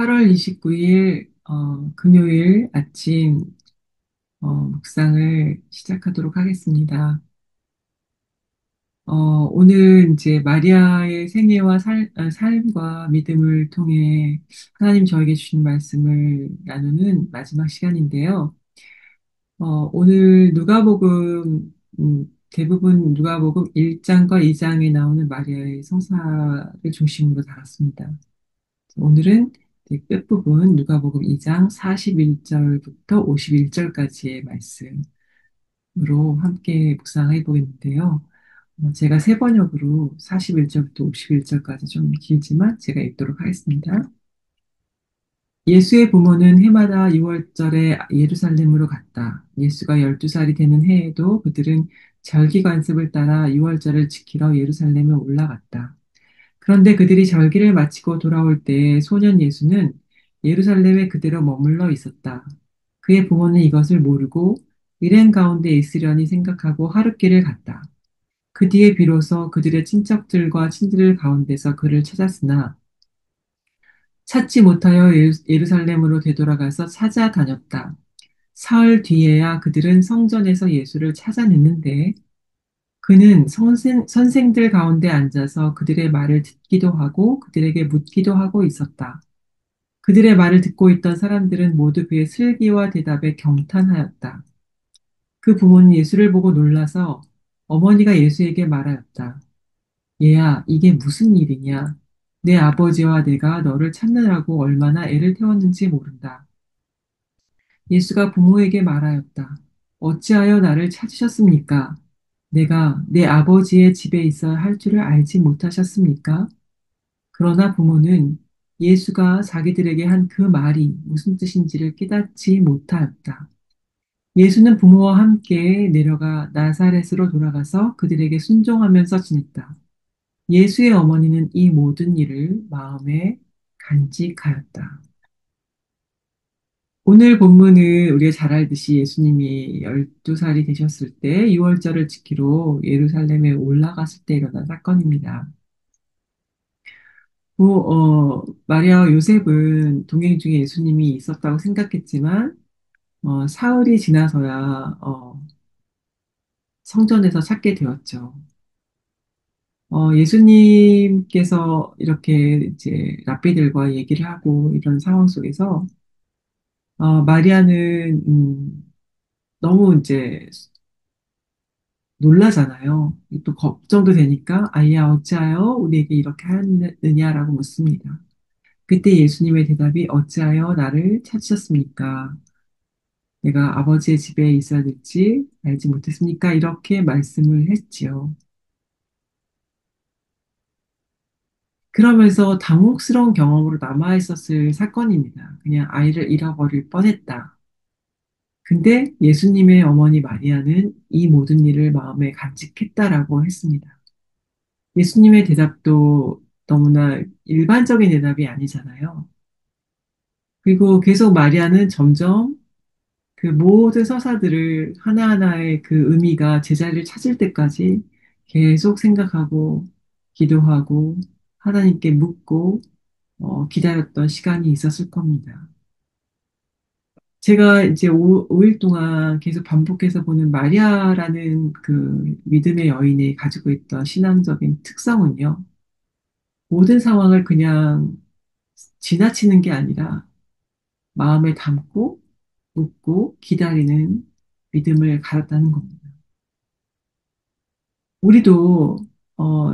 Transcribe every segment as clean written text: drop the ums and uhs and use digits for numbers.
8월 29일 금요일 아침 묵상을 시작하도록 하겠습니다. 오늘 이제 마리아의 생애와 삶과 믿음을 통해 하나님 저에게 주신 말씀을 나누는 마지막 시간인데요. 오늘 대부분 누가복음 1장과 2장에 나오는 마리아의 성사를 중심으로 다뤘습니다. 오늘은 끝부분 누가복음 2장 41절부터 51절까지의 말씀으로 함께 묵상해 보겠는데요. 제가 세 번역으로 41절부터 51절까지 좀 길지만 제가 읽도록 하겠습니다. 예수의 부모는 해마다 6월절에 예루살렘으로 갔다. 예수가 12살이 되는 해에도 그들은 절기 관습을 따라 6월절을 지키러 예루살렘에 올라갔다. 그런데 그들이 절기를 마치고 돌아올 때 소년 예수는 예루살렘에 그대로 머물러 있었다. 그의 부모는 이것을 모르고 일행 가운데 있으려니 생각하고 하룻길을 갔다. 그 뒤에 비로소 그들의 친척들과 친지들 가운데서 그를 찾았으나 찾지 못하여 예루살렘으로 되돌아가서 찾아다녔다. 사흘 뒤에야 그들은 성전에서 예수를 찾아냈는데 그는 선생들 가운데 앉아서 그들의 말을 듣기도 하고 그들에게 묻기도 하고 있었다. 그들의 말을 듣고 있던 사람들은 모두 그의 슬기와 대답에 경탄하였다. 그 부모는 예수를 보고 놀라서 어머니가 예수에게 말하였다. 얘야, 이게 무슨 일이냐? 내 아버지와 내가 너를 찾느라고 얼마나 애를 태웠는지 모른다. 예수가 부모에게 말하였다. 어찌하여 나를 찾으셨습니까? 내가 내 아버지의 집에 있어야 할 줄을 알지 못하셨습니까? 그러나 부모는 예수가 자기들에게 한 그 말이 무슨 뜻인지를 깨닫지 못하였다. 예수는 부모와 함께 내려가 나사렛으로 돌아가서 그들에게 순종하면서 지냈다. 예수의 어머니는 이 모든 일을 마음에 간직하였다. 오늘 본문은 우리가 잘 알듯이 예수님이 12살이 되셨을 때 6월절을 지키러 예루살렘에 올라갔을 때 일어난 사건입니다. 마리아와 요셉은 동행 중에 예수님이 있었다고 생각했지만, 사흘이 지나서야, 성전에서 찾게 되었죠. 예수님께서 이렇게 이제 랍비들과 얘기를 하고 이런 상황 속에서, 마리아는, 너무 이제 놀라잖아요. 또 걱정도 되니까, 아이야, 어찌하여 우리에게 이렇게 하느냐라고 묻습니다. 그때 예수님의 대답이 어찌하여 나를 찾으셨습니까? 내가 아버지의 집에 있어야 될지 알지 못했습니까? 이렇게 말씀을 했지요. 그러면서 당혹스러운 경험으로 남아있었을 사건입니다. 그냥 아이를 잃어버릴 뻔했다. 근데 예수님의 어머니 마리아는 이 모든 일을 마음에 간직했다라고 했습니다. 예수님의 대답도 너무나 일반적인 대답이 아니잖아요. 그리고 계속 마리아는 점점 그 모든 서사들을 하나하나의 그 의미가 제자리를 찾을 때까지 계속 생각하고 기도하고 하나님께 묻고 기다렸던 시간이 있었을 겁니다. 제가 이제 5일 동안 계속 반복해서 보는 마리아라는 그 믿음의 여인이 가지고 있던 신앙적인 특성은요. 모든 상황을 그냥 지나치는 게 아니라 마음에 담고 묻고 기다리는 믿음을 가졌다는 겁니다. 우리도 어,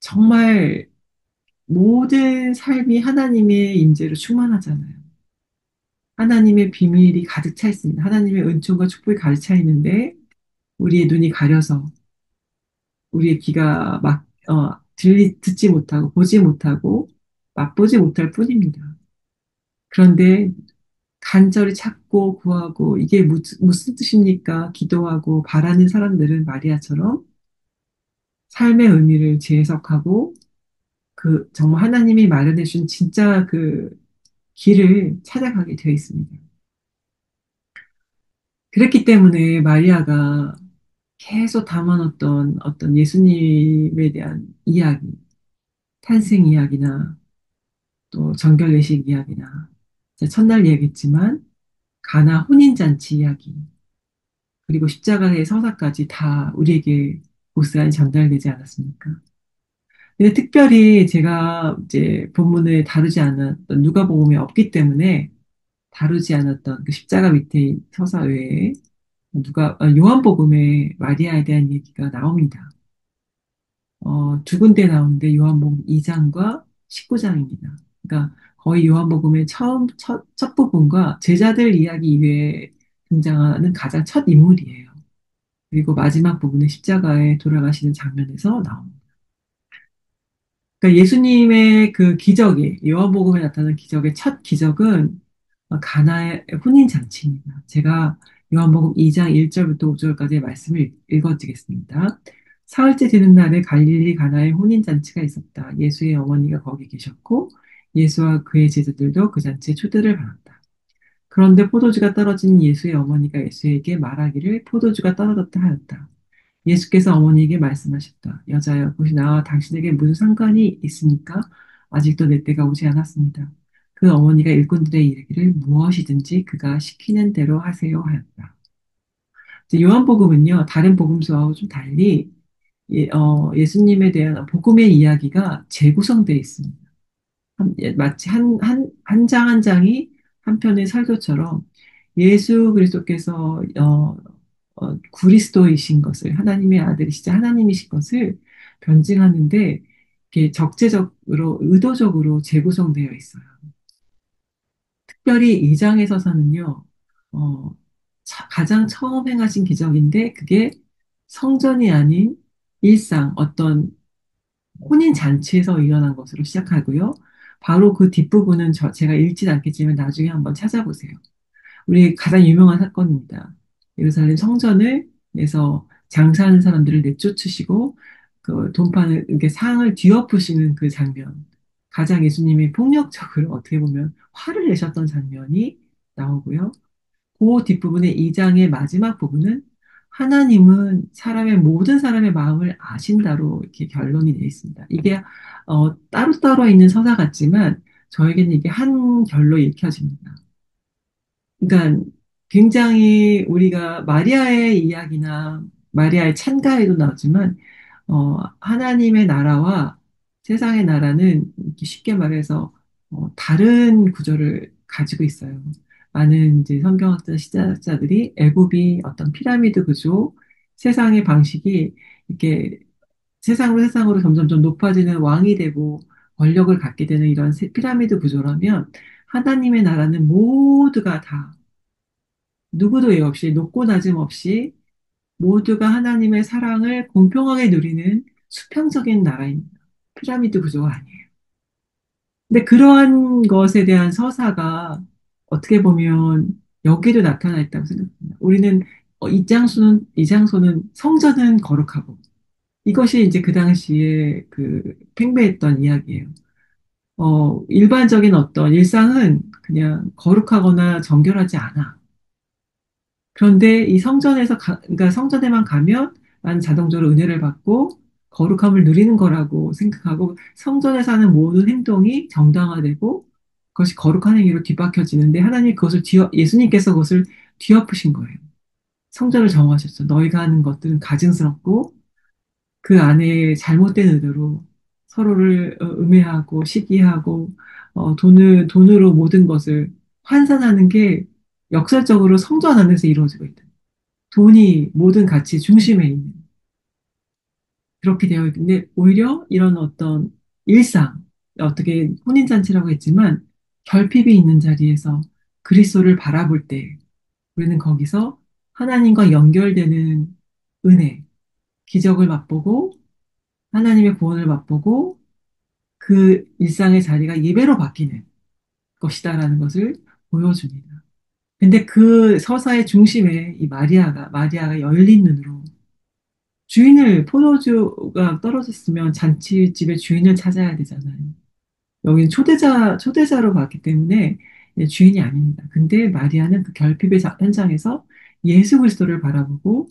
정말 모든 삶이 하나님의 임재로 충만하잖아요. 하나님의 비밀이 가득 차 있습니다. 하나님의 은총과 축복이 가득 차 있는데 우리의 눈이 가려서 우리의 귀가 듣지 못하고 보지 못하고 맛보지 못할 뿐입니다. 그런데 간절히 찾고 구하고 이게 무슨 뜻입니까? 기도하고 바라는 사람들은 마리아처럼 삶의 의미를 재해석하고 그 정말 하나님이 마련해 준 진짜 그 길을 찾아가게 되어 있습니다. 그렇기 때문에 마리아가 계속 담아놓던 어떤 예수님에 대한 이야기, 탄생 이야기나 또 정결례식 이야기나 제가 첫날 얘기했지만 가나 혼인잔치 이야기 그리고 십자가의 서사까지 다 우리에게 고스란히 전달되지 않았습니까? 근데 특별히 제가 이제 본문을 다루지 않았던 누가복음에 없기 때문에 다루지 않았던 그 십자가 밑에 서사 외에 요한복음에 마리아에 대한 얘기가 나옵니다. 두 군데 나오는데 요한복음 2장과 19장입니다. 그러니까 거의 요한복음의 첫 부분과 제자들 이야기 이외에 등장하는 가장 첫 인물이에요. 그리고 마지막 부분에 십자가에 돌아가시는 장면에서 나옵니다. 그러니까 예수님의 그 기적이, 요한복음에 나타나는 기적의 첫 기적은 가나의 혼인 잔치입니다. 제가 요한복음 2장 1절부터 5절까지의 말씀을 읽어드리겠습니다. 사흘째 되는 날에 갈릴리 가나의 혼인 잔치가 있었다. 예수의 어머니가 거기 계셨고 예수와 그의 제자들도 그 잔치에 초대를 받았다. 그런데 포도주가 떨어진 예수의 어머니가 예수에게 말하기를 포도주가 떨어졌다 하였다. 예수께서 어머니에게 말씀하셨다. 여자여, 그것이 나와 당신에게 무슨 상관이 있습니까? 아직도 내 때가 오지 않았습니다. 그 어머니가 일꾼들의 이르기를 무엇이든지 그가 시키는 대로 하세요 하였다. 이제 요한복음은요, 다른 복음서하고 좀 달리 예수님에 대한 복음의 이야기가 재구성되어 있습니다. 마치 한 장 한 장이 한 편의 설교처럼 예수 그리스도께서 그리스도이신 것을 하나님의 아들이시자 하나님이신 것을 변증하는데 이렇게 적재적으로 의도적으로 재구성되어 있어요. 특별히 이 장에서서는요, 어, 가장 처음 행하신 기적인데 그게 성전이 아닌 일상 어떤 혼인 잔치에서 일어난 것으로 시작하고요. 바로 그 뒷부분은 제가 읽진 않겠지만 나중에 한번 찾아보세요. 우리 가장 유명한 사건입니다. 예루살렘 성전을 내서 장사하는 사람들을 내쫓으시고 그 돈판을 이렇게 상을 뒤엎으시는 그 장면. 가장 예수님이 폭력적으로 어떻게 보면 화를 내셨던 장면이 나오고요. 그 뒷부분의 2장의 마지막 부분은 하나님은 모든 사람의 마음을 아신다로 이렇게 결론이 되어 있습니다. 이게 따로따로 있는 서사 같지만 저에게는 이게 한 결로 읽혀집니다. 그러니까 굉장히 우리가 마리아의 이야기나 마리아의 찬가에도 나오지만 하나님의 나라와 세상의 나라는 이렇게 쉽게 말해서 다른 구조를 가지고 있어요. 많은 이제 성경학자, 시대학자들이 애굽이 어떤 피라미드 구조, 세상의 방식이 이렇게 세상으로 세상으로 점점점 높아지는 왕이 되고 권력을 갖게 되는 이런 피라미드 구조라면 하나님의 나라는 모두가 다 누구도 예 없이 높고 낮음 없이 모두가 하나님의 사랑을 공평하게 누리는 수평적인 나라입니다. 피라미드 구조가 아니에요. 근데 그러한 것에 대한 서사가 어떻게 보면 여기도 나타나 있다고 생각합니다. 우리는 이 장소는 성전은 거룩하고 이것이 이제 그 당시에 그 팽배했던 이야기예요. 일반적인 어떤 일상은 그냥 거룩하거나 정결하지 않아. 그런데 이 그러니까 성전에만 가면 난 자동적으로 은혜를 받고 거룩함을 누리는 거라고 생각하고 성전에서 하는 모든 행동이 정당화되고 그것이 거룩한 행위로 뒤바뀌어지는데 예수님께서 그것을 뒤엎으신 거예요. 성전을 정하셨죠. 너희가 하는 것들은 가증스럽고 그 안에 잘못된 의도로 서로를 음해하고 시기하고 돈으로 모든 것을 환산하는 게 역설적으로 성전 안에서 이루어지고 있다. 돈이 모든 가치 중심에 있는 그렇게 되어 있는데 오히려 이런 어떤 일상 어떻게 혼인잔치라고 했지만 결핍이 있는 자리에서 그리스도를 바라볼 때 우리는 거기서 하나님과 연결되는 은혜, 기적을 맛보고 하나님의 구원을 맛보고 그 일상의 자리가 예배로 바뀌는 것이다라는 것을 보여줍니다. 근데 그 서사의 중심에 이 마리아가 열린 눈으로 포도주가 떨어졌으면 잔치집의 주인을 찾아야 되잖아요. 여기는 초대자로 봤기 때문에 주인이 아닙니다. 근데 마리아는 그 결핍의 현장에서 예수 그리스도를 바라보고,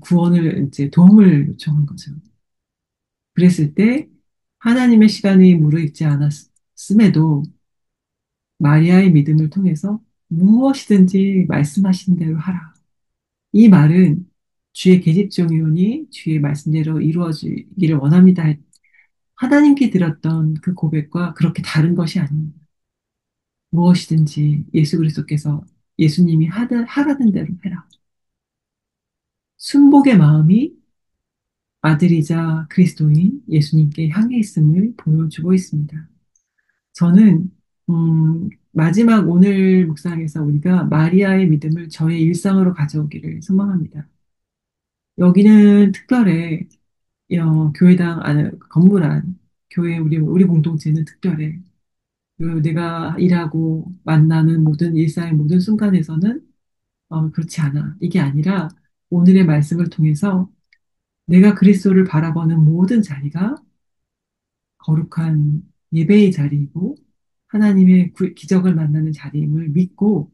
구원을, 이제 도움을 요청한 거죠. 그랬을 때 하나님의 시간이 무르익지 않았을 마리아의 믿음을 통해서 무엇이든지 말씀하신 대로 하라. 이 말은 주의 계집종이오니 주의 말씀대로 이루어지기를 원합니다. 하나님께 드렸던 그 고백과 그렇게 다른 것이 아닙니다. 무엇이든지 예수 그리스도께서 예수님이 하라는 대로 해라. 순복의 마음이 아들이자 그리스도인 예수님께 향해 있음을 보여주고 있습니다. 저는 마지막 오늘 묵상에서 우리가 마리아의 믿음을 저의 일상으로 가져오기를 소망합니다. 여기는 특별해. 교회당 안 건물 안 교회 우리 공동체는 특별해. 그리고 내가 일하고 만나는 모든 일상의 모든 순간에서는 그렇지 않아. 이게 아니라 오늘의 말씀을 통해서 내가 그리스도를 바라보는 모든 자리가 거룩한 예배의 자리이고 하나님의 기적을 만나는 자리임을 믿고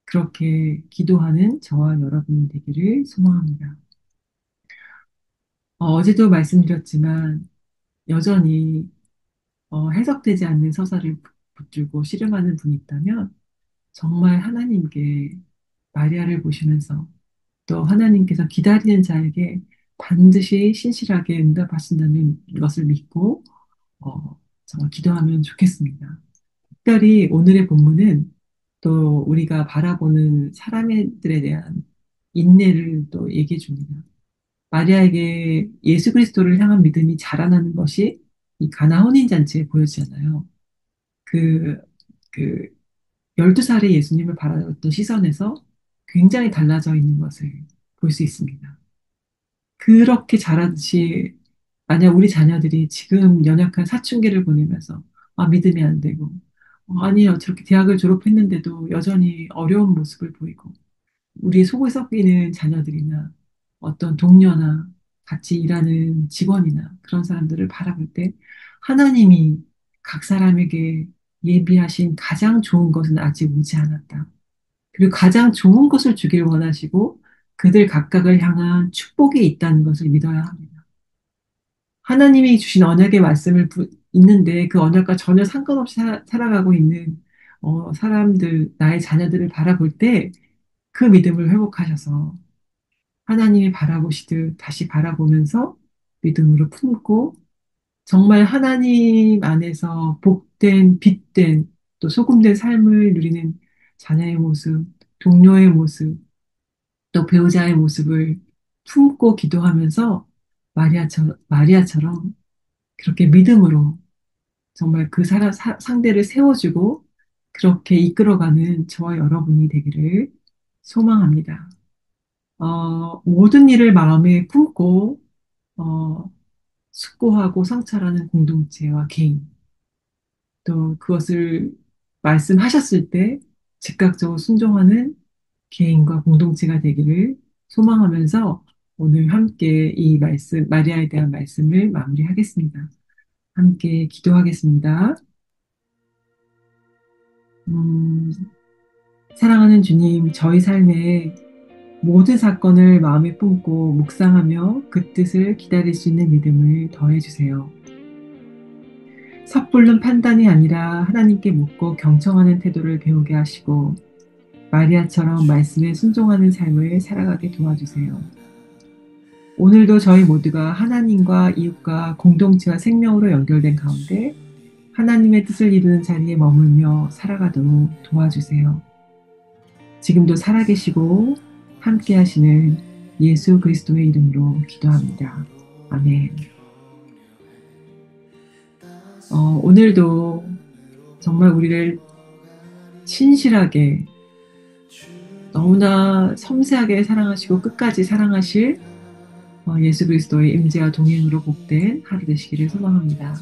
그렇게 기도하는 저와 여러분이 되기를 소망합니다. 어제도 말씀드렸지만 여전히 해석되지 않는 서사를 붙들고 씨름하는 분이 있다면 정말 하나님께 마리아를 보시면서 또 하나님께서 기다리는 자에게 반드시 신실하게 응답하신다는 것을 믿고 정말 기도하면 좋겠습니다. 특별히 오늘의 본문은 또 우리가 바라보는 사람들에 대한 인내를 또 얘기해 줍니다. 마리아에게 예수 그리스도를 향한 믿음이 자라나는 것이 이 가나 혼인잔치에 보여지잖아요. 그, 그, 12살의 예수님을 바라봤던 시선에서 굉장히 달라져 있는 것을 볼 수 있습니다. 그렇게 자라듯이, 만약 우리 자녀들이 지금 연약한 사춘기를 보내면서, 믿음이 안 되고, 아니요, 저렇게 대학을 졸업했는데도 여전히 어려운 모습을 보이고, 우리 속을 썩이는 자녀들이나 어떤 동료나 같이 일하는 직원이나 그런 사람들을 바라볼 때 하나님이 각 사람에게 예비하신 가장 좋은 것은 아직 오지 않았다. 그리고 가장 좋은 것을 주길 원하시고 그들 각각을 향한 축복이 있다는 것을 믿어야 합니다. 하나님이 주신 언약의 말씀을 있는데 그 언약과 전혀 상관없이 살아가고 있는 사람들, 나의 자녀들을 바라볼 때 그 믿음을 회복하셔서 하나님이 바라보시듯 다시 바라보면서 믿음으로 품고 정말 하나님 안에서 복된, 빛된, 또 소금된 삶을 누리는 자녀의 모습, 동료의 모습, 또 배우자의 모습을 품고 기도하면서 마리아처럼 그렇게 믿음으로 정말 그 상대를 세워주고 그렇게 이끌어가는 저와 여러분이 되기를 소망합니다. 모든 일을 마음에 품고, 어, 숙고하고 성찰하는 공동체와 개인, 또 그것을 말씀하셨을 때 즉각적으로 순종하는 개인과 공동체가 되기를 소망하면서 오늘 함께 이 말씀, 마리아에 대한 말씀을 마무리하겠습니다. 함께 기도하겠습니다. 음, 사랑하는 주님, 저희 삶에 모든 사건을 마음에 품고 묵상하며 그 뜻을 기다릴 수 있는 믿음을 더해주세요. 섣불른 판단이 아니라 하나님께 묻고 경청하는 태도를 배우게 하시고 마리아처럼 말씀에 순종하는 삶을 살아가게 도와주세요. 오늘도 저희 모두가 하나님과 이웃과 공동체와 생명으로 연결된 가운데 하나님의 뜻을 이루는 자리에 머물며 살아가도록 도와주세요. 지금도 살아계시고 함께 하시는 예수 그리스도의 이름으로 기도합니다. 아멘. 오늘도 정말 우리를 신실하게 너무나 섬세하게 사랑하시고 끝까지 사랑하실 예수 그리스도의 임재와 동행으로 복된 하루 되시기를 소망합니다.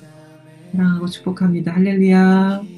사랑하고 축복합니다. 할렐루야.